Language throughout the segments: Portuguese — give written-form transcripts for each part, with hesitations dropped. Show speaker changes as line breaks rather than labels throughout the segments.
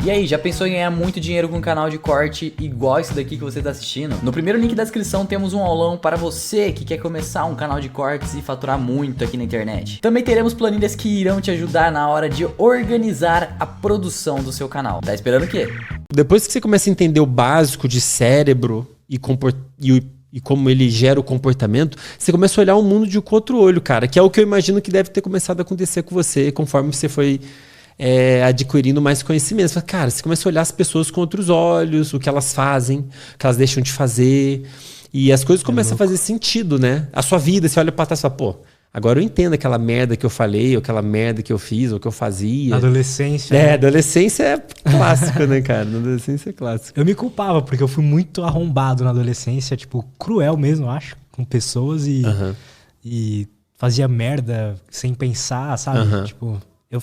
E aí, já pensou em ganhar muito dinheiro com um canal de corte igual esse daqui que você está assistindo? No primeiro link da descrição temos um aulão para você que quer começar um canal de cortes e faturar muito aqui na internet. Também teremos planilhas que irão te ajudar na hora de organizar a produção do seu canal. Tá esperando o quê?
Depois que você começa a entender o básico de cérebro e como ele gera o comportamento, você começa a olhar o mundo de outro olho, cara. Que é o que eu imagino que deve ter começado a acontecer com você conforme você foi adquirindo mais conhecimento. Você fala, cara, você começa a olhar as pessoas com outros olhos, o que elas fazem, o que elas deixam de fazer. E as coisas começam a fazer sentido, né? A sua vida, você olha pra trás e fala, pô, agora eu entendo aquela merda que eu falei, ou aquela merda que eu fiz, ou que eu fazia.
Na adolescência.
Adolescência é clássico, né, cara? Na adolescência é clássico.
Eu me culpava, porque eu fui muito arrombado na adolescência, tipo, cruel mesmo, eu acho, com pessoas e fazia merda sem pensar, sabe? Tipo, eu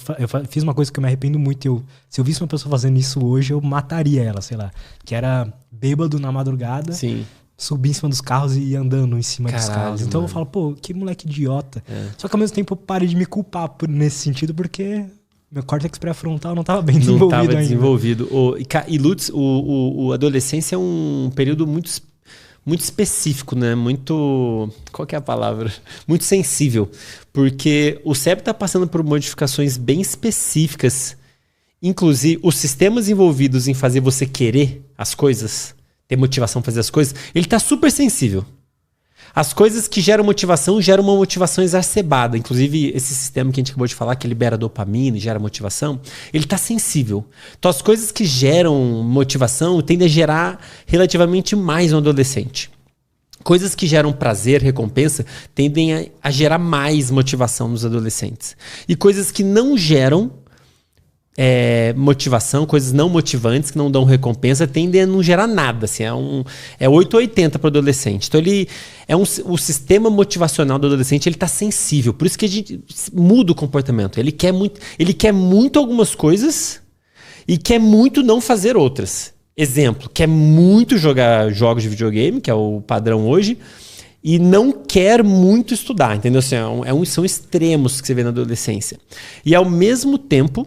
fiz uma coisa que eu me arrependo muito. Se eu visse uma pessoa fazendo isso hoje, eu mataria ela, sei lá. Que era bêbado na madrugada.
Sim.
Subir em cima dos carros e ir andando em cima dos carros.
Caralho,
Então
mano.
eu falo, pô, que moleque idiota. Só que ao mesmo tempo eu parei de me culpar nesse sentido, porque meu córtex pré-frontal não tava bem desenvolvido ainda.
Não tava desenvolvido. E Lutz, a adolescência é um período muito específico, né? Muito... Qual que é a palavra? Muito sensível. Porque o cérebro tá passando por modificações bem específicas. Inclusive, os sistemas envolvidos em fazer você querer as coisas, ter motivação pra fazer as coisas, ele tá super sensível. As coisas que geram uma motivação exacerbada. Inclusive, esse sistema que a gente acabou de falar, que libera dopamina e gera motivação, ele tá sensível. Então, as coisas que geram motivação tendem a gerar relativamente mais no adolescente. Coisas que geram prazer, recompensa, tendem a gerar mais motivação nos adolescentes. E coisas que não geram motivação, coisas não motivantes, que não dão recompensa, tendem a não gerar nada. Assim, é 880 para o adolescente. Então, o sistema motivacional do adolescente ele está sensível. Por isso que a gente muda o comportamento. Ele quer muito algumas coisas e quer muito não fazer outras. Exemplo, quer muito jogar jogos de videogame, que é o padrão hoje, e não quer muito estudar. Entendeu? Assim, são extremos que você vê na adolescência. E, ao mesmo tempo,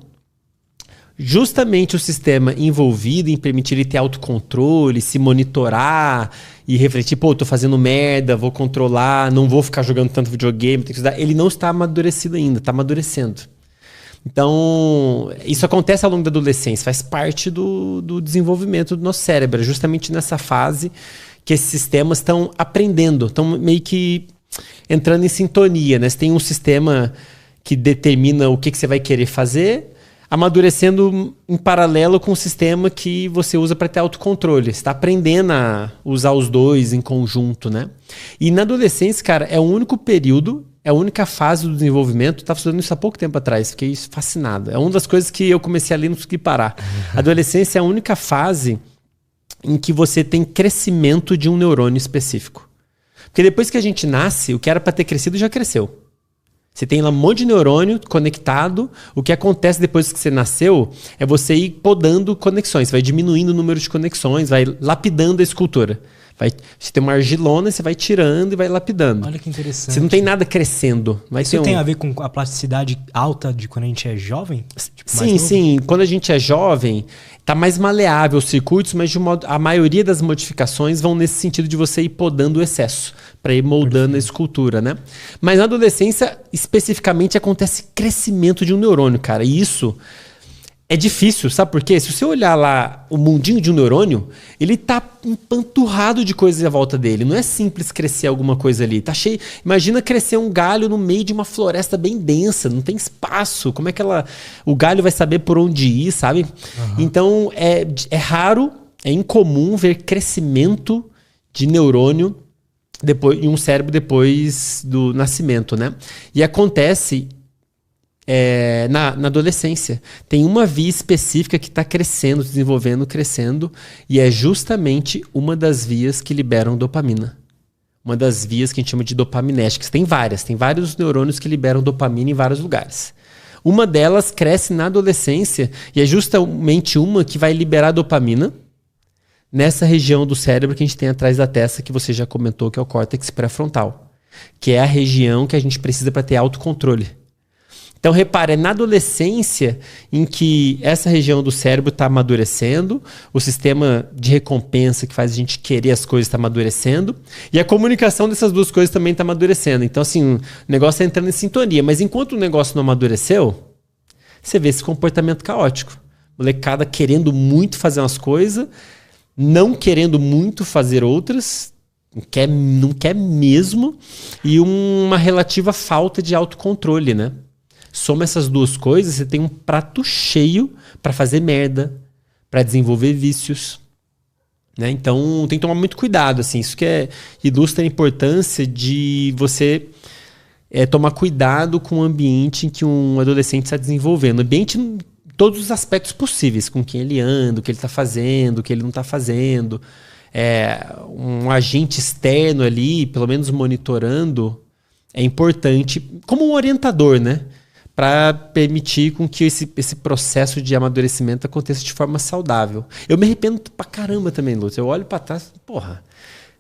justamente o sistema envolvido em permitir ele ter autocontrole, se monitorar e refletir, pô, eu tô fazendo merda, vou controlar, não vou ficar jogando tanto videogame, tem que estudar. Ele não está amadurecido ainda, está amadurecendo. Então, isso acontece ao longo da adolescência, faz parte do desenvolvimento do nosso cérebro, justamente nessa fase que esses sistemas estão aprendendo, estão meio que entrando em sintonia, né? Você tem um sistema que determina o que você vai querer fazer, amadurecendo em paralelo com o sistema que você usa para ter autocontrole. Você está aprendendo a usar os dois em conjunto, né? E na adolescência, cara, é o único período, é a única fase do desenvolvimento. Estava estudando isso há pouco tempo atrás, fiquei fascinado. É uma das coisas que eu comecei a ler e não consegui parar. A adolescência é a única fase em que você tem crescimento de um neurônio específico. Porque depois que a gente nasce, o que era para ter crescido já cresceu. Você tem lá um monte de neurônio conectado. O que acontece depois que você nasceu é você ir podando conexões. Você vai diminuindo o número de conexões, vai lapidando a escultura. Você tem uma argilona, você vai tirando e vai lapidando.
Olha que interessante.
Você não tem nada crescendo.
Isso tem a ver com a plasticidade alta de quando a gente é jovem? Tipo,
sim. Quando a gente é jovem, tá mais maleável os circuitos, mas a maioria das modificações vão nesse sentido de você ir podando o excesso, para ir moldando a escultura, né? Mas na adolescência, especificamente, acontece crescimento de um neurônio, cara. E isso é difícil, sabe por quê? Se você olhar lá o mundinho de um neurônio, ele tá empanturrado de coisas à volta dele. Não é simples crescer alguma coisa ali. Tá cheio. Imagina crescer um galho no meio de uma floresta bem densa. Não tem espaço. Como é que o galho vai saber por onde ir, sabe? Então, é raro, é incomum ver crescimento de neurônio em um cérebro depois do nascimento, né? E acontece na adolescência. Tem uma via específica que está crescendo, se desenvolvendo, crescendo, e é justamente uma das vias que liberam dopamina. Uma das vias que a gente chama de dopaminéticas. Tem vários neurônios que liberam dopamina em vários lugares. Uma delas cresce na adolescência e é justamente uma que vai liberar dopamina nessa região do cérebro que a gente tem atrás da testa, que você já comentou, que é o córtex pré-frontal, que é a região que a gente precisa para ter autocontrole. Então, repara, é na adolescência em que essa região do cérebro está amadurecendo, o sistema de recompensa que faz a gente querer as coisas está amadurecendo, e a comunicação dessas duas coisas também está amadurecendo. Então, assim, o negócio está entrando em sintonia. Mas enquanto o negócio não amadureceu, você vê esse comportamento caótico. Molecada querendo muito fazer umas coisas, não querendo muito fazer outras, não quer mesmo, e uma relativa falta de autocontrole, né? Soma essas duas coisas, você tem um prato cheio para fazer merda, para desenvolver vícios, né? Então tem que tomar muito cuidado, assim. Isso que ilustra a importância de você tomar cuidado com o ambiente em que um adolescente está desenvolvendo. O ambiente em todos os aspectos possíveis, com quem ele anda, o que ele está fazendo, o que ele não está fazendo. Um agente externo ali, pelo menos monitorando, é importante como um orientador, né? Para permitir com que esse processo de amadurecimento aconteça de forma saudável. Eu me arrependo pra caramba também, Lúcio. Eu olho pra trás, porra.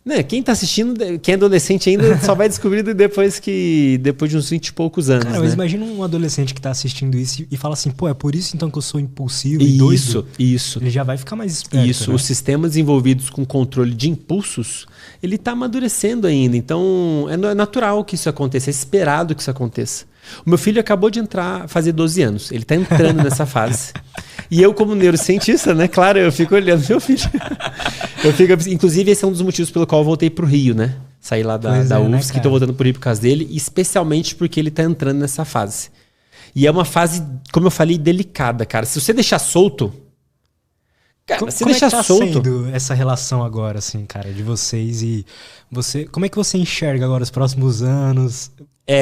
Né? Quem tá assistindo, quem é adolescente ainda, só vai descobrir depois de uns 20 e poucos anos. Cara,
mas
né?
imagina um adolescente que tá assistindo isso e fala assim, pô, é por isso então que eu sou impulsivo e doido?
Isso.
Ele já vai ficar mais esperto.
Isso,
né?
Os sistemas desenvolvidos com controle de impulsos, ele tá amadurecendo ainda. Então, é natural que isso aconteça, é esperado que isso aconteça. O meu filho acabou de fazer 12 anos. Ele tá entrando nessa fase. E eu, como neurocientista, né? Claro, eu fico olhando meu filho. Inclusive, esse é um dos motivos pelo qual eu voltei pro Rio, né? Saí lá da UFSC, né, tô voltando pro Rio por causa dele, especialmente porque ele tá entrando nessa fase. E é uma fase, como eu falei, delicada, cara. Se você deixar solto... Cara, se deixar solto...
sendo essa relação agora, assim, cara, de vocês e... Como é que você enxerga agora os próximos anos...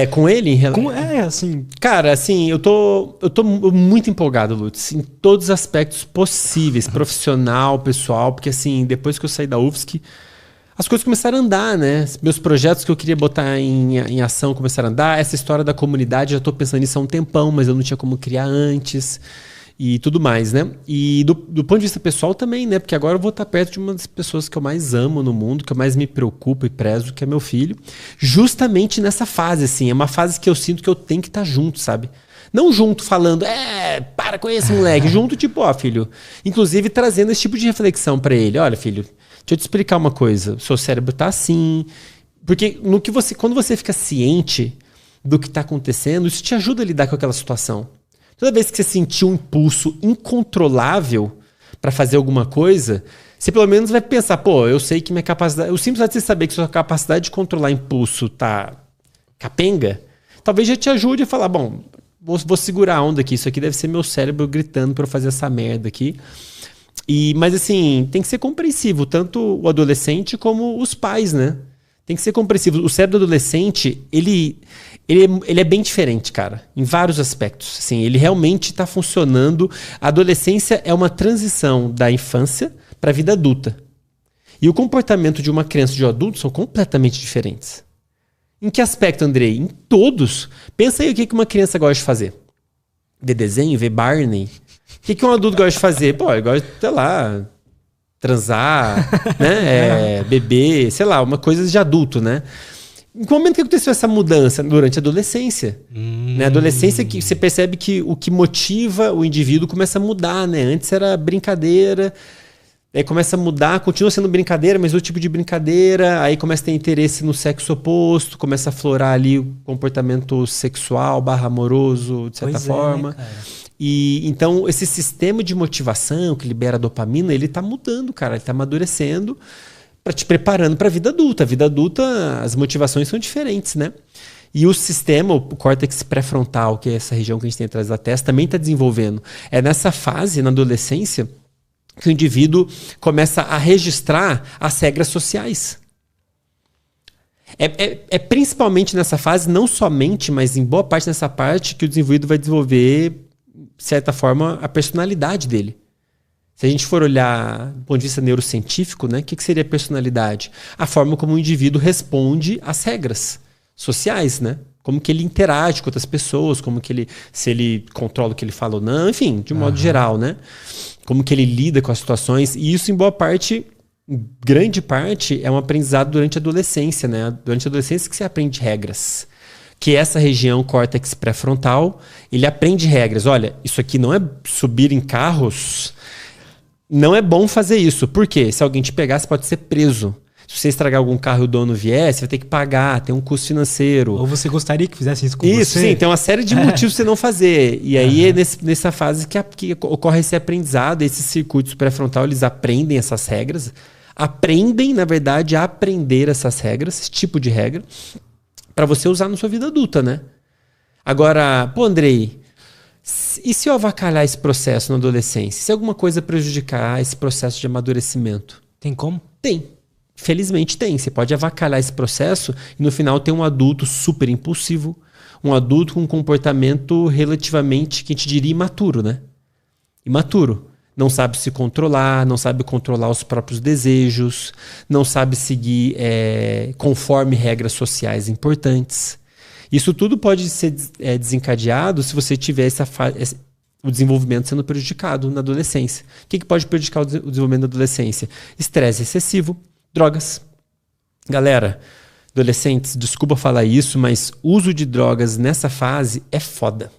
Com ele?
Assim...
Cara, assim, eu tô muito empolgado, Lutz, em todos os aspectos possíveis, profissional, pessoal, porque assim, depois que eu saí da UFSC, as coisas começaram a andar, né? Meus projetos que eu queria botar em ação começaram a andar. Essa história da comunidade, já tô pensando nisso há um tempão, mas eu não tinha como criar antes e tudo mais, né? E do ponto de vista pessoal também, né? Porque agora eu vou estar perto de uma das pessoas que eu mais amo no mundo, que eu mais me preocupo e prezo, que é meu filho. Justamente nessa fase, assim. É uma fase que eu sinto que eu tenho que estar junto, sabe? Não junto falando, para com esse moleque. Junto, tipo, ó, filho. Inclusive trazendo esse tipo de reflexão pra ele. Olha, filho, deixa eu te explicar uma coisa. O seu cérebro tá assim. Porque quando você fica ciente do que tá acontecendo, isso te ajuda a lidar com aquela situação. Toda vez que você sentir um impulso incontrolável para fazer alguma coisa, você pelo menos vai pensar, pô, eu sei que minha capacidade... O simples de você saber que sua capacidade de controlar impulso tá capenga, talvez já te ajude a falar, bom, vou segurar a onda aqui, isso aqui deve ser meu cérebro gritando para eu fazer essa merda aqui. Mas assim, tem que ser compreensivo, tanto o adolescente como os pais, né? Tem que ser compreensivo. O cérebro do adolescente, ele é bem diferente, cara, em vários aspectos. Assim, ele realmente está funcionando. A adolescência é uma transição da infância para a vida adulta. E o comportamento de uma criança e de um adulto são completamente diferentes. Em que aspecto, Andrei? Em todos. Pensa aí o que uma criança gosta de fazer. Ver desenho, ver Barney. O que um adulto gosta de fazer? Pô, ele gosta, sei lá... transar, né? Beber, sei lá, uma coisa de adulto, né? Em que momento que aconteceu essa mudança? Durante a adolescência. Na adolescência que você percebe que o que motiva o indivíduo começa a mudar, né? Antes era brincadeira, aí começa a mudar, continua sendo brincadeira, mas outro tipo de brincadeira, aí começa a ter interesse no sexo oposto, começa a aflorar ali o comportamento sexual / amoroso, de certa forma.
Cara.
E então esse sistema de motivação que libera dopamina, ele tá mudando, cara, ele tá amadurecendo para te preparando para a vida adulta. A vida adulta, as motivações são diferentes, né? E o sistema, o córtex pré-frontal, que é essa região que a gente tem atrás da testa, também está desenvolvendo. É nessa fase, na adolescência, que o indivíduo começa a registrar as regras sociais. É principalmente nessa fase, não somente, mas em boa parte nessa parte, que o indivíduo vai desenvolver, de certa forma, a personalidade dele. Se a gente for olhar do ponto de vista neurocientífico, né, o que seria personalidade? A forma como o indivíduo responde às regras sociais, né? Como que ele interage com outras pessoas, como que ele, se ele controla o que ele fala ou não, enfim, de um modo geral, né? Como que ele lida com as situações. E isso, em boa parte, grande parte, é um aprendizado durante a adolescência, né? Durante a adolescência que você aprende regras. que essa região córtex pré-frontal, ele aprende regras. Olha, isso aqui não é subir em carros, não é bom fazer isso. Por quê? Se alguém te pegar, você pode ser preso. Se você estragar algum carro e o dono vier, você vai ter que pagar, tem um custo financeiro.
Ou você gostaria que fizesse isso com você?
Isso, sim, tem uma série de motivos pra você não fazer. E aí é nessa fase que ocorre esse aprendizado, esses circuitos pré-frontal, eles aprendem essas regras. Aprendem, na verdade, a aprender essas regras, esse tipo de regra, para você usar na sua vida adulta, né? Agora, pô, Andrei, e se eu avacalhar esse processo na adolescência? Se alguma coisa prejudicar esse processo de amadurecimento?
Tem como?
Tem. Felizmente tem. Você pode avacalhar esse processo e no final ter um adulto super impulsivo, um adulto com um comportamento relativamente, que a gente diria, imaturo, né? Imaturo. Não sabe se controlar, não sabe controlar os próprios desejos, não sabe seguir conforme regras sociais importantes. Isso tudo pode ser desencadeado se você tiver o desenvolvimento sendo prejudicado na adolescência. O que pode prejudicar o desenvolvimento da adolescência? Estresse excessivo, drogas. Galera, adolescentes, desculpa falar isso, mas uso de drogas nessa fase é foda.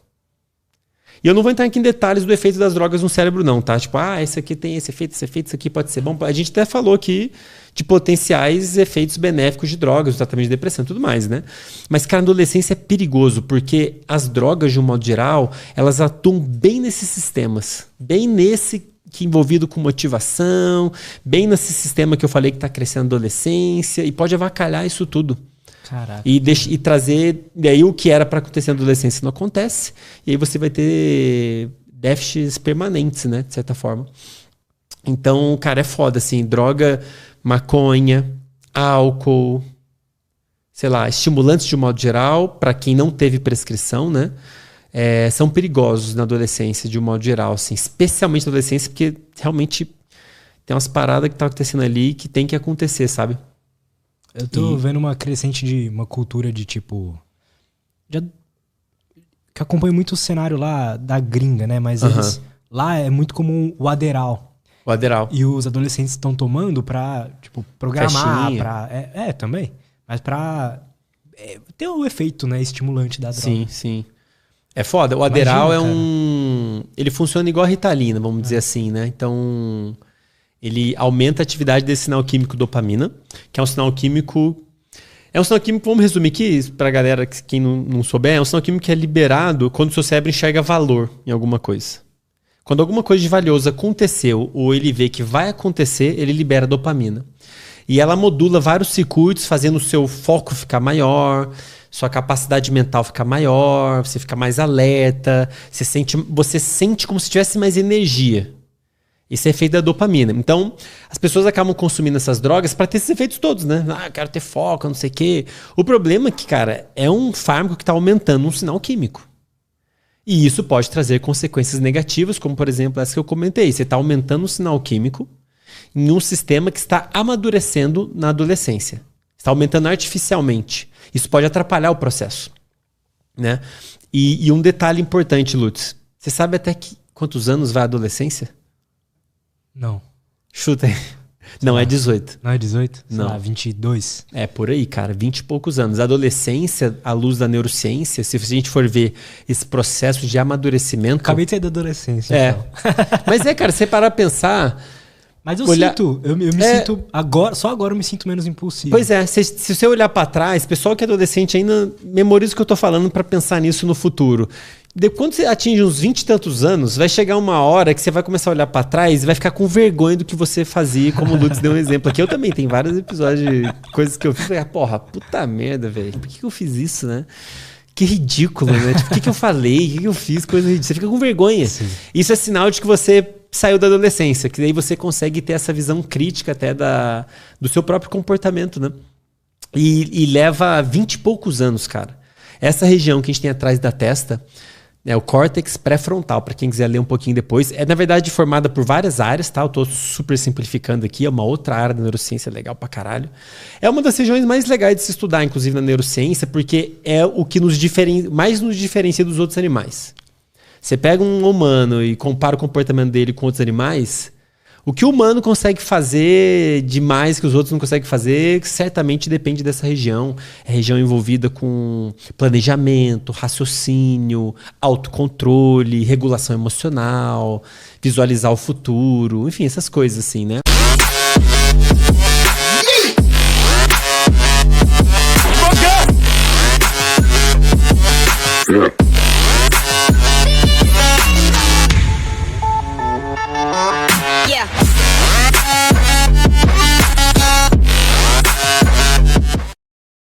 E eu não vou entrar aqui em detalhes do efeito das drogas no cérebro não, tá? Tipo, esse aqui tem esse efeito, isso aqui pode ser bom. A gente até falou aqui de potenciais efeitos benéficos de drogas, o tratamento de depressão e tudo mais, né? Mas, cara, na adolescência é perigoso, porque as drogas, de um modo geral, elas atuam bem nesses sistemas. Bem nesse que é envolvido com motivação, bem nesse sistema que eu falei que está crescendo na adolescência, e pode avacalhar isso tudo.
Caraca.
E trazer... Daí o que era para acontecer na adolescência não acontece. E aí você vai ter déficits permanentes, né? De certa forma. Então, cara, é foda, assim. Droga, maconha, álcool, sei lá, estimulantes de um modo geral, para quem não teve prescrição, né? São perigosos na adolescência, de um modo geral, assim. Especialmente na adolescência, porque realmente tem umas paradas que tá acontecendo ali que tem que acontecer, sabe?
Eu tô vendo uma crescente de uma cultura de tipo... que acompanha muito o cenário lá da gringa, né? Mas eles... Lá é muito comum o Adderall.
O Adderall.
E os adolescentes estão tomando pra, tipo, programar.
Festinha.
Também. Mas pra ter o efeito, né? Estimulante da droga.
Sim, sim. É foda. O Adderall ele funciona igual a Ritalina, vamos dizer assim, né? Então... Ele aumenta a atividade desse sinal químico dopamina, que é um sinal químico... vamos resumir aqui pra galera, quem não souber, é um sinal químico que é liberado quando o seu cérebro enxerga valor em alguma coisa. Quando alguma coisa de valioso aconteceu, ou ele vê que vai acontecer, ele libera dopamina. E ela modula vários circuitos, fazendo o seu foco ficar maior, sua capacidade mental ficar maior, você fica mais alerta, você sente como se tivesse mais energia. Esse é efeito da dopamina. Então, as pessoas acabam consumindo essas drogas para ter esses efeitos todos, né? Eu quero ter foco, não sei o quê. O problema é que, cara, é um fármaco que está aumentando um sinal químico. E isso pode trazer consequências negativas, como, por exemplo, essa que eu comentei. Você está aumentando um sinal químico em um sistema que está amadurecendo na adolescência. Está aumentando artificialmente. Isso pode atrapalhar o processo, né? E um detalhe importante, Lutz. Você sabe até quantos anos vai a adolescência?
Não.
Chuta aí. Não, é 18.
Não é 18? Sei
Não.
lá, 22.
É por aí, cara. 20 e poucos anos. A adolescência, à luz da neurociência, se a gente for ver esse processo de amadurecimento...
Acabei de sair da adolescência, então.
Mas cara, você parar pra pensar...
Mas eu me sinto... Só agora eu me sinto menos impulsivo.
Pois é, se você olhar pra trás, pessoal que é adolescente ainda memoriza o que eu tô falando pra pensar nisso no futuro. Quando você atinge uns 20 e tantos anos, vai chegar uma hora que você vai começar a olhar pra trás e vai ficar com vergonha do que você fazia, como o Lutz deu um exemplo aqui. Eu também, tem vários episódios de coisas que eu fiz. Porra, puta merda, velho. Por que eu fiz isso, né? Que ridículo, né? Tipo, o que eu falei? O que eu fiz? Coisa ridícula. Você fica com vergonha. Sim. Isso é sinal de que você saiu da adolescência, que daí você consegue ter essa visão crítica até do seu próprio comportamento, né? E leva 20 e poucos anos, cara. Essa região que a gente tem atrás da testa... o córtex pré-frontal, para quem quiser ler um pouquinho depois. É, na verdade, formada por várias áreas, tá? Eu tô super simplificando aqui, é uma outra área da neurociência legal pra caralho. É uma das regiões mais legais de se estudar, inclusive, na neurociência, porque é o que mais nos diferencia dos outros animais. Você pega um humano e compara o comportamento dele com outros animais, O que o humano consegue fazer demais que os outros não conseguem fazer, certamente depende dessa região. É região envolvida com planejamento, raciocínio, autocontrole, regulação emocional, visualizar o futuro, enfim, essas coisas assim, né?
Yeah.